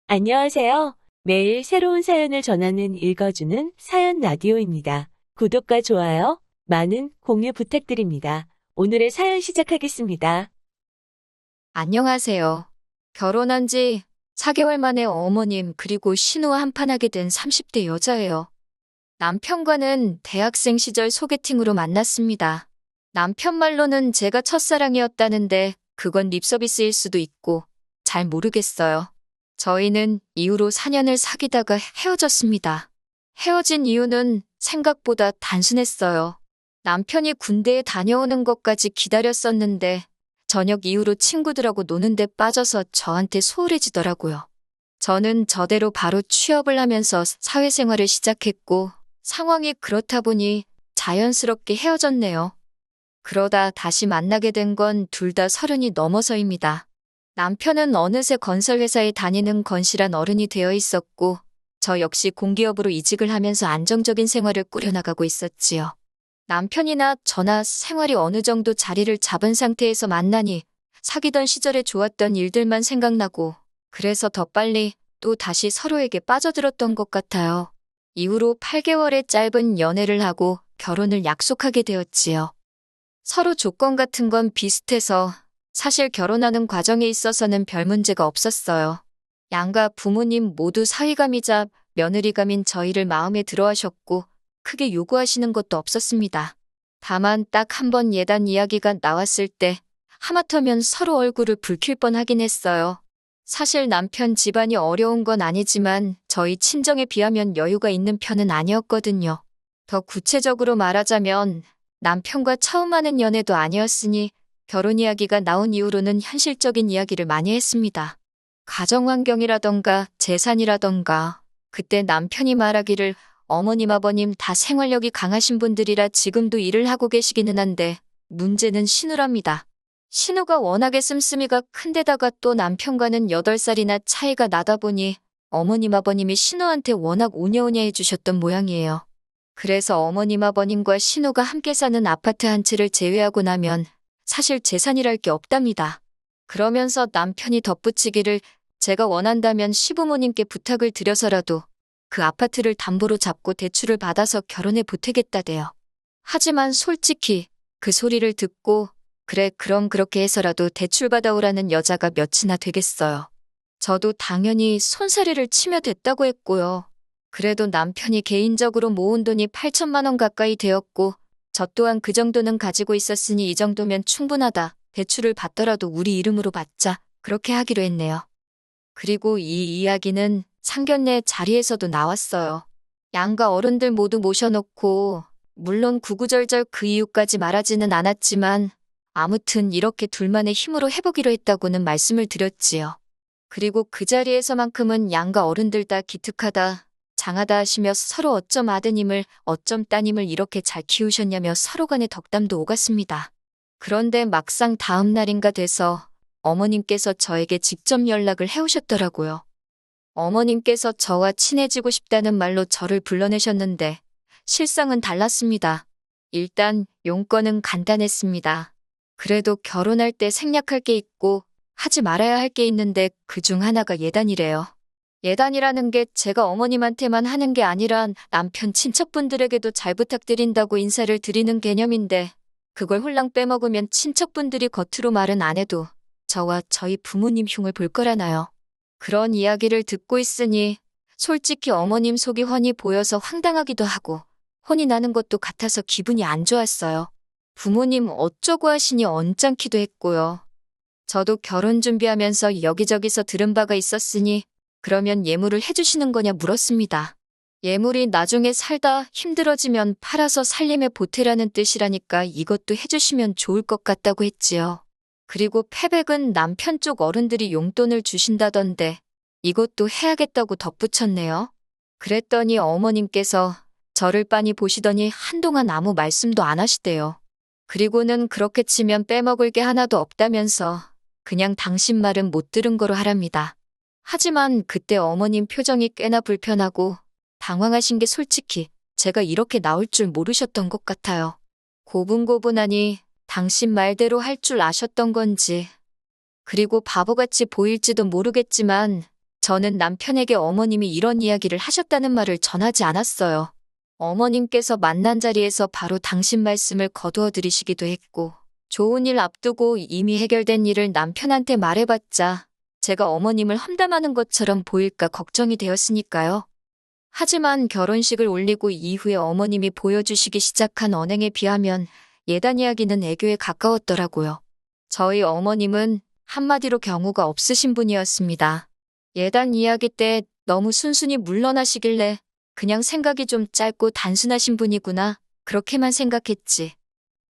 안녕하세요. 매일 새로운 사연을 전하는 읽어주는 사연 라디오입니다. 구독과 좋아요, 많은 공유 부탁드립니다. 오늘의 사연 시작하겠습니다. 안녕하세요. 결혼한 지 4개월 만에 어머님 그리고 신우와 한판하게 된 30대 여자예요. 남편과는 대학생 시절 소개팅으로 만났습니다. 남편 말로는 제가 첫사랑이었다는데 그건 립서비스일 수도 있고 잘 모르겠어요. 저희는 이후로 4년을 사귀다가 헤어졌습니다. 헤어진 이유는 생각보다 단순했어요. 남편이 군대에 다녀오는 것까지 기다렸었는데 저녁 이후로 친구들하고 노는 데 빠져서 저한테 소홀해지더라고요. 저는 저대로 바로 취업을 하면서 사회생활을 시작했고 상황이 그렇다 보니 자연스럽게 헤어졌네요. 그러다 다시 만나게 된 건 둘 다 30이 넘어서입니다. 남편은 어느새 건설회사에 다니는 건실한 어른이 되어 있었고 저 역시 공기업으로 이직을 하면서 안정적인 생활을 꾸려나가고 있었지요. 남편이나 저나 생활이 어느 정도 자리를 잡은 상태에서 만나니 사귀던 시절에 좋았던 일들만 생각나고 그래서 더 빨리 또 다시 서로에게 빠져들었던 것 같아요. 이후로 8개월의 짧은 연애를 하고 결혼을 약속하게 되었지요. 서로 조건 같은 건 비슷해서 사실 결혼하는 과정에 있어서는 별 문제가 없었어요. 양가 부모님 모두 사위감이자 며느리감인 저희를 마음에 들어 하셨고 크게 요구하시는 것도 없었습니다. 다만 딱 한 번 예단 이야기가 나왔을 때 하마터면 서로 얼굴을 붉힐 뻔하긴 했어요. 사실 남편 집안이 어려운 건 아니지만 저희 친정에 비하면 여유가 있는 편은 아니었거든요. 더 구체적으로 말하자면 남편과 처음 하는 연애도 아니었으니 결혼 이야기가 나온 이후로는 현실적인 이야기를 많이 했습니다. 가정 환경이라던가 재산이라던가 그때 남편이 말하기를 어머님 아버님 다 생활력이 강하신 분들이라 지금도 일을 하고 계시기는 한데 문제는 신우랍니다. 신우가 워낙에 씀씀이가 큰데다가 또 남편과는 8살이나 차이가 나다 보니 어머님 아버님이 신우한테 워낙 오냐오냐 해주셨던 모양이에요. 그래서 어머님 아버님과 신우가 함께 사는 아파트 한 채를 제외하고 나면 사실 재산이랄 게 없답니다. 그러면서 남편이 덧붙이기를 제가 원한다면 시부모님께 부탁을 드려서라도 그 아파트를 담보로 잡고 대출을 받아서 결혼에 보태겠다대요. 하지만 솔직히 그 소리를 듣고 그래 그럼 그렇게 해서라도 대출 받아오라는 여자가 몇이나 되겠어요. 저도 당연히 손사래를 치며 됐다고 했고요. 그래도 남편이 개인적으로 모은 돈이 8천만 원 가까이 되었고 저 또한 그 정도는 가지고 있었으니 이 정도면 충분하다. 대출을 받더라도 우리 이름으로 받자. 그렇게 하기로 했네요. 그리고 이 이야기는 상견례 자리에서도 나왔어요. 양가 어른들 모두 모셔놓고 물론 구구절절 그 이유까지 말하지는 않았지만 아무튼 이렇게 둘만의 힘으로 해보기로 했다고는 말씀을 드렸지요. 그리고 그 자리에서만큼은 양가 어른들 다 기특하다, 장하다 하시며 서로 어쩜 아드님을 어쩜 따님을 이렇게 잘 키우셨냐며 서로 간의 덕담도 오갔습니다. 그런데 막상 다음 날인가 돼서 어머님께서 저에게 직접 연락을 해오셨더라고요. 어머님께서 저와 친해지고 싶다는 말로 저를 불러내셨는데 실상은 달랐습니다. 일단 용건은 간단했습니다. 그래도 결혼할 때 생략할 게 있고 하지 말아야 할 게 있는데 그중 하나가 예단이래요. 예단이라는 게 제가 어머님한테만 하는 게 아니라 남편 친척분들에게도 잘 부탁드린다고 인사를 드리는 개념인데 그걸 홀랑 빼먹으면 친척분들이 겉으로 말은 안 해도 저와 저희 부모님 흉을 볼 거라나요. 그런 이야기를 듣고 있으니 솔직히 어머님 속이 훤히 보여서 황당하기도 하고 혼이 나는 것도 같아서 기분이 안 좋았어요. 부모님 어쩌고 하시니 언짢기도 했고요. 저도 결혼 준비하면서 여기저기서 들은 바가 있었으니 그러면 예물을 해주시는 거냐 물었습니다. 예물이 나중에 살다 힘들어지면 팔아서 살림에 보태라는 뜻이라니까 이것도 해주시면 좋을 것 같다고 했지요. 그리고 패백은 남편 쪽 어른들이 용돈을 주신다던데 이것도 해야겠다고 덧붙였네요. 그랬더니 어머님께서 저를 빤히 보시더니 한동안 아무 말씀도 안 하시대요. 그리고는 그렇게 치면 빼먹을 게 하나도 없다면서 그냥 당신 말은 못 들은 거로 하랍니다. 하지만 그때 어머님 표정이 꽤나 불편하고 당황하신 게 솔직히 제가 이렇게 나올 줄 모르셨던 것 같아요. 고분고분하니 당신 말대로 할 줄 아셨던 건지 그리고 바보같이 보일지도 모르겠지만 저는 남편에게 어머님이 이런 이야기를 하셨다는 말을 전하지 않았어요. 어머님께서 만난 자리에서 바로 당신 말씀을 거두어 들이시기도 했고, 좋은 일 앞두고 이미 해결된 일을 남편한테 말해봤자 제가 어머님을 험담하는 것처럼 보일까 걱정이 되었으니까요. 하지만 결혼식을 올리고 이후에 어머님이 보여주시기 시작한 언행에 비하면 예단 이야기는 애교에 가까웠더라고요. 저희 어머님은 한마디로 경우가 없으신 분이었습니다. 예단 이야기 때 너무 순순히 물러나시길래 그냥 생각이 좀 짧고 단순하신 분이구나, 그렇게만 생각했지.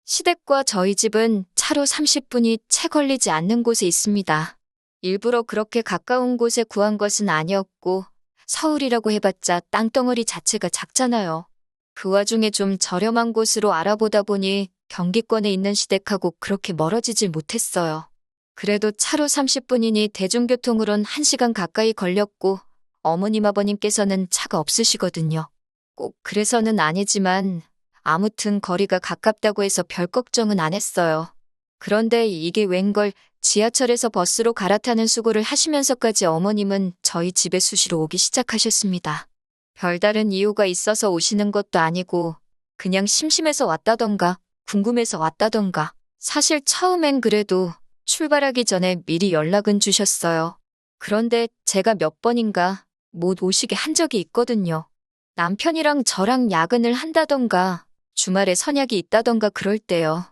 시댁과 저희 집은 차로 30분이 채 걸리지 않는 곳에 있습니다. 일부러 그렇게 가까운 곳에 구한 것은 아니었고, 서울이라고 해봤자 땅덩어리 자체가 작잖아요. 그 와중에 좀 저렴한 곳으로 알아보다 보니 경기권에 있는 시댁하고 그렇게 멀어지질 못했어요. 그래도 차로 30분이니 대중교통으론 1시간 가까이 걸렸고, 어머님 아버님께서는 차가 없으시거든요. 꼭 그래서는 아니지만 아무튼 거리가 가깝다고 해서 별 걱정은 안 했어요. 그런데 이게 웬걸, 지하철에서 버스로 갈아타는 수고를 하시면서까지 어머님은 저희 집에 수시로 오기 시작하셨습니다. 별다른 이유가 있어서 오시는 것도 아니고 그냥 심심해서 왔다던가 궁금해서 왔다던가. 사실 처음엔 그래도 출발하기 전에 미리 연락은 주셨어요. 그런데 제가 몇 번인가 못 오시게 한 적이 있거든요. 남편이랑 저랑 야근을 한다던가 주말에 선약이 있다던가 그럴 때요.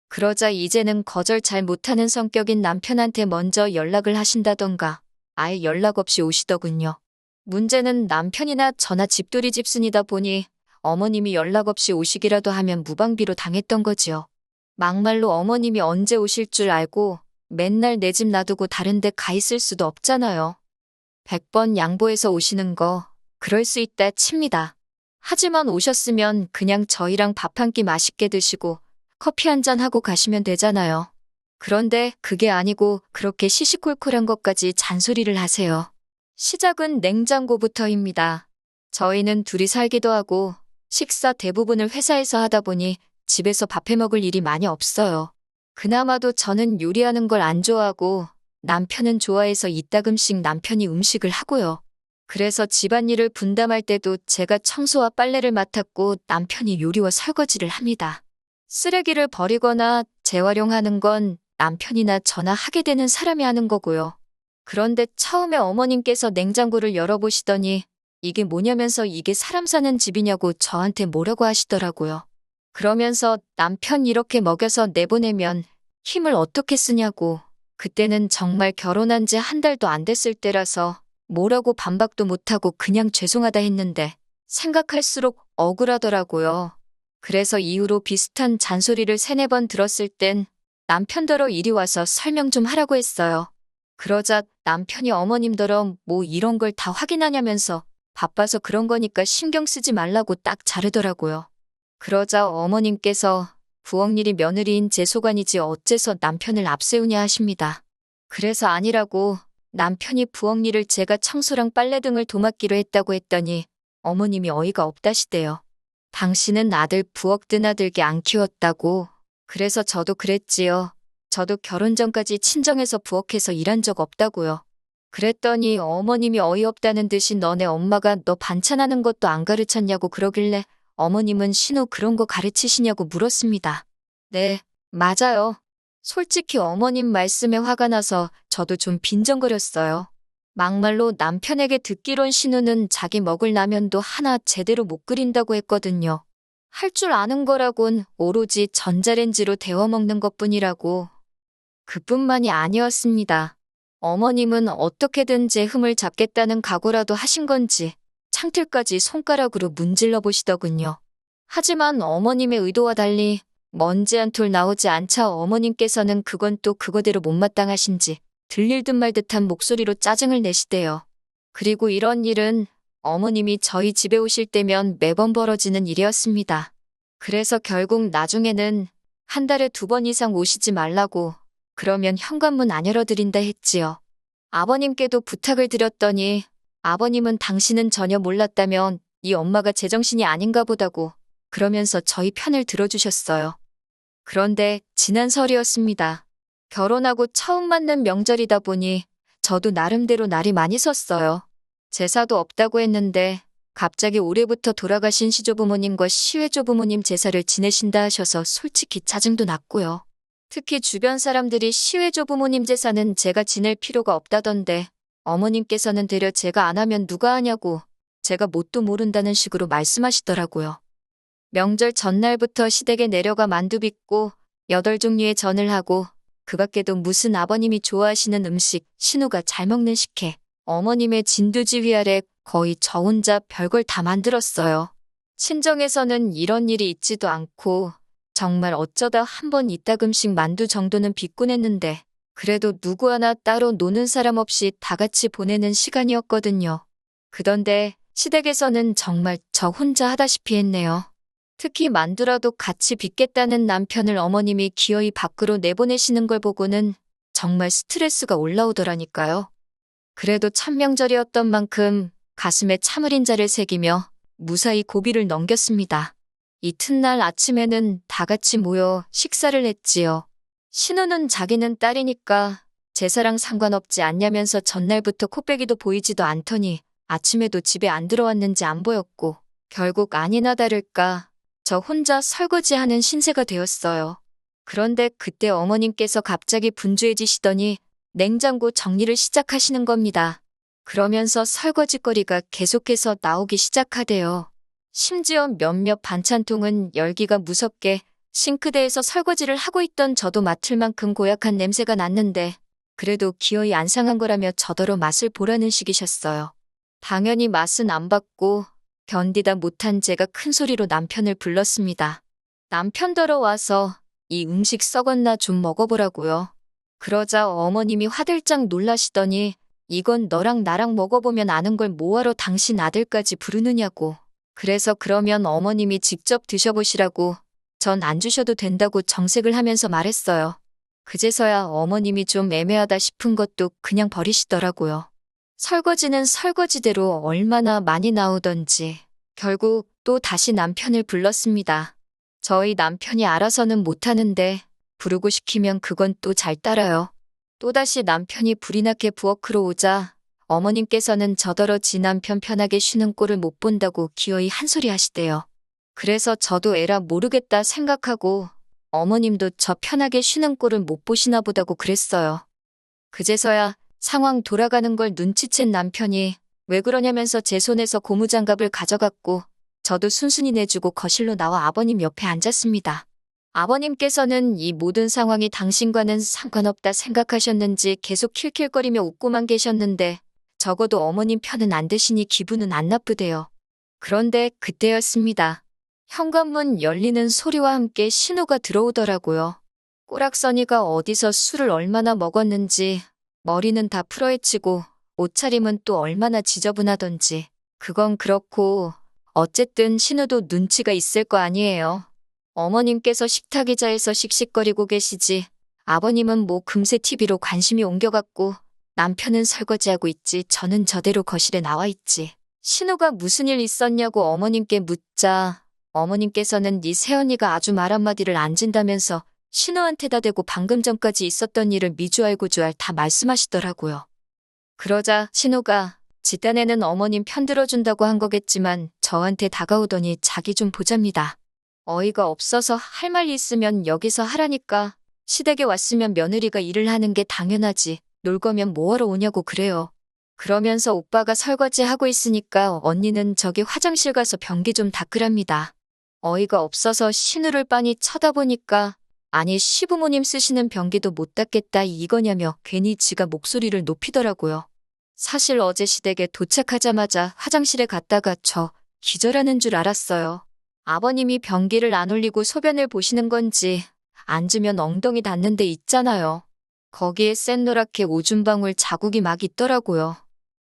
그러자 이제는 거절 잘 못하는 성격인 남편한테 먼저 연락을 하신다던가 아예 연락 없이 오시더군요. 문제는 남편이나 저나 집돌이 집순이다 보니 어머님이 연락 없이 오시기라도 하면 무방비로 당했던 거지요. 막말로 어머님이 언제 오실 줄 알고 맨날 내 집 놔두고 다른 데 가 있을 수도 없잖아요. 100번 양보해서 오시는 거 그럴 수 있다 칩니다. 하지만 오셨으면 그냥 저희랑 밥 한 끼 맛있게 드시고 커피 한 잔 하고 가시면 되잖아요. 그런데 그게 아니고 그렇게 시시콜콜한 것까지 잔소리를 하세요. 시작은 냉장고부터입니다. 저희는 둘이 살기도 하고 식사 대부분을 회사에서 하다 보니 집에서 밥해 먹을 일이 많이 없어요. 그나마도 저는 요리하는 걸 안 좋아하고 남편은 좋아해서 이따금씩 남편이 음식을 하고요. 그래서 집안일을 분담할 때도 제가 청소와 빨래를 맡았고 남편이 요리와 설거지를 합니다. 쓰레기를 버리거나 재활용하는 건 남편이나 저나 하게 되는 사람이 하는 거고요. 그런데 처음에 어머님께서 냉장고를 열어보시더니 이게 뭐냐면서 이게 사람 사는 집이냐고 저한테 뭐라고 하시더라고요. 그러면서 남편 이렇게 먹여서 내보내면 힘을 어떻게 쓰냐고. 그때는 정말 결혼한 지 한 달도 안 됐을 때라서 뭐라고 반박도 못하고 그냥 죄송하다 했는데 생각할수록 억울하더라고요. 그래서 이후로 비슷한 잔소리를 3-4번 들었을 땐 남편더러 이리 와서 설명 좀 하라고 했어요. 그러자 남편이 어머님더러 뭐 이런 걸 다 확인하냐면서 바빠서 그런 거니까 신경 쓰지 말라고 딱 자르더라고요. 그러자 어머님께서 부엌일이 며느리인 제 소관이지 어째서 남편을 앞세우냐 하십니다. 그래서 아니라고 남편이 부엌일을 제가 청소랑 빨래 등을 도맡기로 했다고 했더니 어머님이 어이가 없다시대요. 당신은 아들 부엌 드나들게 안 키웠다고. 그래서 저도 그랬지요. 저도 결혼 전까지 친정에서 부엌에서 일한 적 없다고요. 그랬더니 어머님이 어이없다는 듯이 너네 엄마가 너 반찬하는 것도 안 가르쳤냐고 그러길래 어머님은 신우 그런 거 가르치시냐고 물었습니다. 네, 맞아요. 솔직히 어머님 말씀에 화가 나서 저도 좀 빈정거렸어요. 막말로 남편에게 듣기론 신우는 자기 먹을 라면도 하나 제대로 못 끓인다고 했거든요. 할 줄 아는 거라곤 오로지 전자레인지로 데워 먹는 것뿐이라고. 그뿐만이 아니었습니다. 어머님은 어떻게든 제 흠을 잡겠다는 각오라도 하신 건지 창틀까지 손가락으로 문질러 보시더군요. 하지만 어머님의 의도와 달리 먼지 한 톨 나오지 않자 어머님께서는 그건 또 그거대로 못마땅하신지 들릴 듯 말 듯한 목소리로 짜증을 내시대요. 그리고 이런 일은 어머님이 저희 집에 오실 때면 매번 벌어지는 일이었습니다. 그래서 결국 나중에는 한 달에 2번 이상 오시지 말라고, 그러면 현관문 안 열어드린다 했지요. 아버님께도 부탁을 드렸더니 아버님은 당신은 전혀 몰랐다면 이 엄마가 제정신이 아닌가 보다고 그러면서 저희 편을 들어주셨어요. 그런데 지난 설이었습니다. 결혼하고 처음 맞는 명절이다 보니 저도 나름대로 날이 많이 섰어요. 제사도 없다고 했는데 갑자기 올해부터 돌아가신 시조부모님과 시외조부모님 제사를 지내신다 하셔서 솔직히 짜증도 났고요. 특히 주변 사람들이 시외조부모님 제사는 제가 지낼 필요가 없다던데 어머님께서는 되려 제가 안 하면 누가 하냐고 제가 뭣도 모른다는 식으로 말씀하시더라고요. 명절 전날부터 시댁에 내려가 만두 빚고 8종류의 전을 하고 그 밖에도 무슨 아버님이 좋아하시는 음식, 신우가 잘 먹는 식혜, 어머님의 진두지 위아래 거의 저 혼자 별걸 다 만들었어요. 친정에서는 이런 일이 있지도 않고 정말 어쩌다 한 번 이따금씩 만두 정도는 빚곤 했는데 그래도 누구 하나 따로 노는 사람 없이 다 같이 보내는 시간이었거든요. 그런데 시댁에서는 정말 저 혼자 하다시피 했네요. 특히 만두라도 같이 빚겠다는 남편을 어머님이 기어이 밖으로 내보내시는 걸 보고는 정말 스트레스가 올라오더라니까요. 그래도 천명절이었던 만큼 가슴에 참을인자를 새기며 무사히 고비를 넘겼습니다. 이튿날 아침에는 다 같이 모여 식사를 했지요. 신우는 자기는 딸이니까 제사랑 상관없지 않냐면서 전날부터 코빼기도 보이지도 않더니 아침에도 집에 안 들어왔는지 안 보였고 결국 아니나 다를까 저 혼자 설거지하는 신세가 되었어요. 그런데 그때 어머님께서 갑자기 분주해지시더니 냉장고 정리를 시작하시는 겁니다. 그러면서 설거지거리가 계속해서 나오기 시작하대요. 심지어 몇몇 반찬통은 열기가 무섭게 싱크대에서 설거지를 하고 있던 저도 맡을 만큼 고약한 냄새가 났는데 그래도 기어이 안 상한 거라며 저더러 맛을 보라는 식이셨어요. 당연히 맛은 안 봤고 견디다 못한 제가 큰 소리로 남편을 불렀습니다. 남편더러 와서 이 음식 썩었나 좀 먹어보라고요. 그러자 어머님이 화들짝 놀라시더니 이건 너랑 나랑 먹어보면 아는 걸 뭐하러 당신 아들까지 부르느냐고. 그래서 그러면 어머님이 직접 드셔보시라고 전 안 주셔도 된다고 정색을 하면서 말했어요. 그제서야 어머님이 좀 애매하다 싶은 것도 그냥 버리시더라고요. 설거지는 설거지대로 얼마나 많이 나오던지 결국 또 다시 남편을 불렀습니다. 저희 남편이 알아서는 못하는데 부르고 시키면 그건 또 잘 따라요. 또다시 남편이 불이 나게 부엌으로 오자 어머님께서는 저더러 지 남편 편하게 쉬는 꼴을 못 본다고 기어이 한 소리 하시대요. 그래서 저도 에라 모르겠다 생각하고 어머님도 저 편하게 쉬는 꼴을 못 보시나 보다고 그랬어요. 그제서야 상황 돌아가는 걸 눈치챈 남편이 왜 그러냐면서 제 손에서 고무장갑을 가져갔고 저도 순순히 내주고 거실로 나와 아버님 옆에 앉았습니다. 아버님께서는 이 모든 상황이 당신과는 상관없다 생각하셨는지 계속 킬킬거리며 웃고만 계셨는데 적어도 어머님 편은 안 드시니 기분은 안 나쁘대요. 그런데 그때였습니다. 현관문 열리는 소리와 함께 신호가 들어오더라고요. 꼬락서니가 어디서 술을 얼마나 먹었는지 머리는 다 풀어헤치고 옷차림은 또 얼마나 지저분하던지 그건 그렇고 어쨌든 신우도 눈치가 있을 거 아니에요. 어머님께서 식탁 의자에서 씩씩거리고 계시지 아버님은 뭐 금세 TV로 관심이 옮겨갔고 남편은 설거지하고 있지 저는 저대로 거실에 나와 있지. 신우가 무슨 일 있었냐고 어머님께 묻자 어머님께서는 네 새언니가 아주 말 한마디를 안 진다면서 신우한테다 대고 방금 전까지 있었던 일을 미주알고주알 다 말씀하시더라고요. 그러자 신우가 지 딴에는 어머님 편 들어준다고 한 거겠지만 저한테 다가오더니 자기 좀 보잡니다. 어이가 없어서 할 말 있으면 여기서 하라니까 시댁에 왔으면 며느리가 일을 하는 게 당연하지 놀 거면 뭐하러 오냐고 그래요. 그러면서 오빠가 설거지하고 있으니까 언니는 저기 화장실 가서 변기 좀 닦으랍니다. 어이가 없어서 신우를 빤히 쳐다보니까 아니 시부모님 쓰시는 변기도 못 닦겠다 이거냐며 괜히 지가 목소리를 높이더라고요. 사실 어제 시댁에 도착하자마자 화장실에 갔다가 저 기절하는 줄 알았어요. 아버님이 변기를 안 올리고 소변을 보시는 건지 앉으면 엉덩이 닿는 데 있잖아요. 거기에 샛노랗게 오줌방울 자국이 막 있더라고요.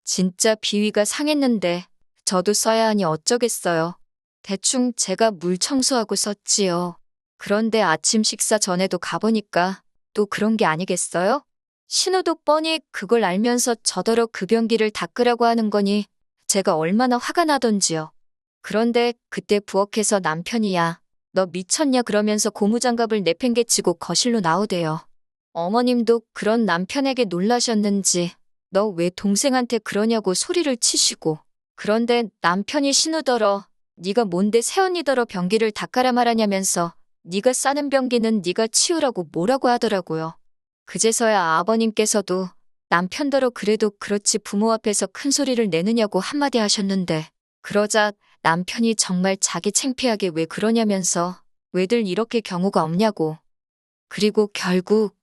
진짜 비위가 상했는데 저도 써야 하니 어쩌겠어요. 대충 제가 물 청소하고 썼지요. 그런데 아침 식사 전에도 가보니까 또 그런 게 아니겠어요? 신우도 뻔히 그걸 알면서 저더러 그 변기를 닦으라고 하는 거니 제가 얼마나 화가 나던지요. 그런데 그때 부엌에서 남편이야. 너 미쳤냐 그러면서 고무장갑을 내팽개치고 거실로 나오대요. 어머님도 그런 남편에게 놀라셨는지 너 왜 동생한테 그러냐고 소리를 치시고. 그런데 남편이 신우더러 네가 뭔데 새언니더러 변기를 닦아라 말하냐면서 네가 싸는 변기는 네가 치우라고 뭐라고 하더라고요. 그제서야 아버님께서도 남편더러 그래도 그렇지 부모 앞에서 큰 소리를 내느냐고 한마디 하셨는데 그러자 남편이 정말 자기 창피하게 왜 그러냐면서 왜들 이렇게 경우가 없냐고. 그리고 결국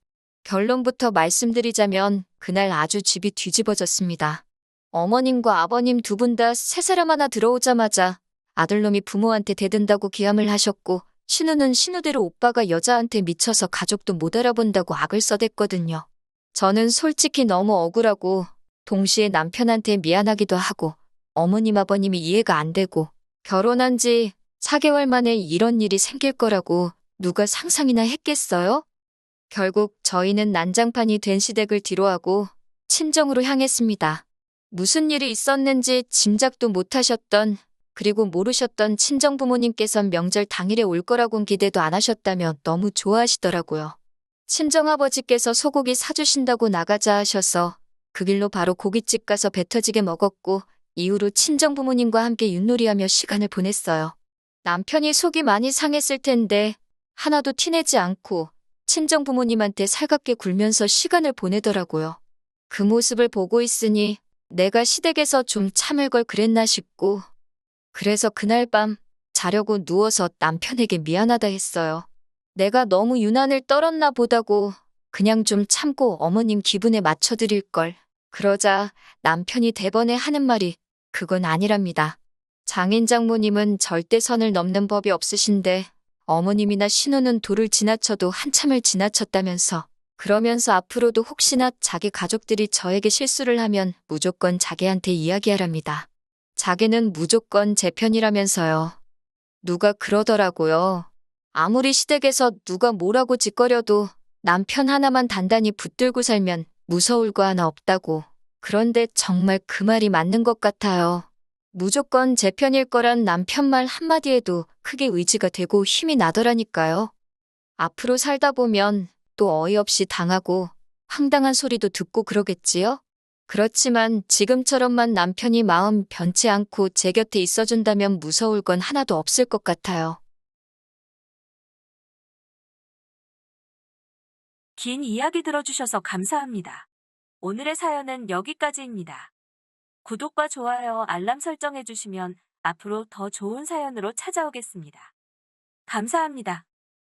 결론부터 말씀드리자면 그날 아주 집이 뒤집어졌습니다. 어머님과 아버님 두 분 다 세 사람 하나 들어오자마자 아들놈이 부모한테 대든다고 기함을 하셨고 신우는 신우대로 오빠가 여자한테 미쳐서 가족도 못 알아본다고 악을 써댔거든요. 저는 솔직히 너무 억울하고 동시에 남편한테 미안하기도 하고 어머님 아버님이 이해가 안 되고 결혼한 지 4개월 만에 이런 일이 생길 거라고 누가 상상이나 했겠어요? 결국 저희는 난장판이 된 시댁을 뒤로하고 친정으로 향했습니다. 무슨 일이 있었는지 짐작도 못하셨던 그리고 모르셨던 친정 부모님께선 명절 당일에 올 거라곤 기대도 안 하셨다며 너무 좋아하시더라고요. 친정아버지께서 소고기 사주신다고 나가자 하셔서 그 길로 바로 고깃집 가서 배 터지게 먹었고 이후로 친정 부모님과 함께 윷놀이하며 시간을 보냈어요. 남편이 속이 많이 상했을 텐데 하나도 티내지 않고 친정 부모님한테 살갑게 굴면서 시간을 보내더라고요. 그 모습을 보고 있으니 내가 시댁에서 좀 참을 걸 그랬나 싶고 그래서 그날 밤 자려고 누워서 남편에게 미안하다 했어요. 내가 너무 유난을 떨었나 보다고 그냥 좀 참고 어머님 기분에 맞춰드릴 걸. 그러자 남편이 대번에 하는 말이 그건 아니랍니다. 장인 장모님은 절대 선을 넘는 법이 없으신데 어머님이나 신우는 도를 지나쳐도 한참을 지나쳤다면서 그러면서 앞으로도 혹시나 자기 가족들이 저에게 실수를 하면 무조건 자기한테 이야기하랍니다. 자기는 무조건 제 편이라면서요. 누가 그러더라고요. 아무리 시댁에서 누가 뭐라고 짓거려도 남편 하나만 단단히 붙들고 살면 무서울 거 하나 없다고. 그런데 정말 그 말이 맞는 것 같아요. 무조건 제 편일 거란 남편 말 한마디에도 크게 의지가 되고 힘이 나더라니까요. 앞으로 살다 보면 또 어이없이 당하고 황당한 소리도 듣고 그러겠지요? 그렇지만 지금처럼만 남편이 마음 변치 않고 제 곁에 있어준다면 무서울 건 하나도 없을 것 같아요. 긴 이야기 들어주셔서 감사합니다. 오늘의 사연은 여기까지입니다. 구독과 좋아요, 알람 설정해주시면 앞으로 더 좋은 사연으로 찾아오겠습니다. 감사합니다.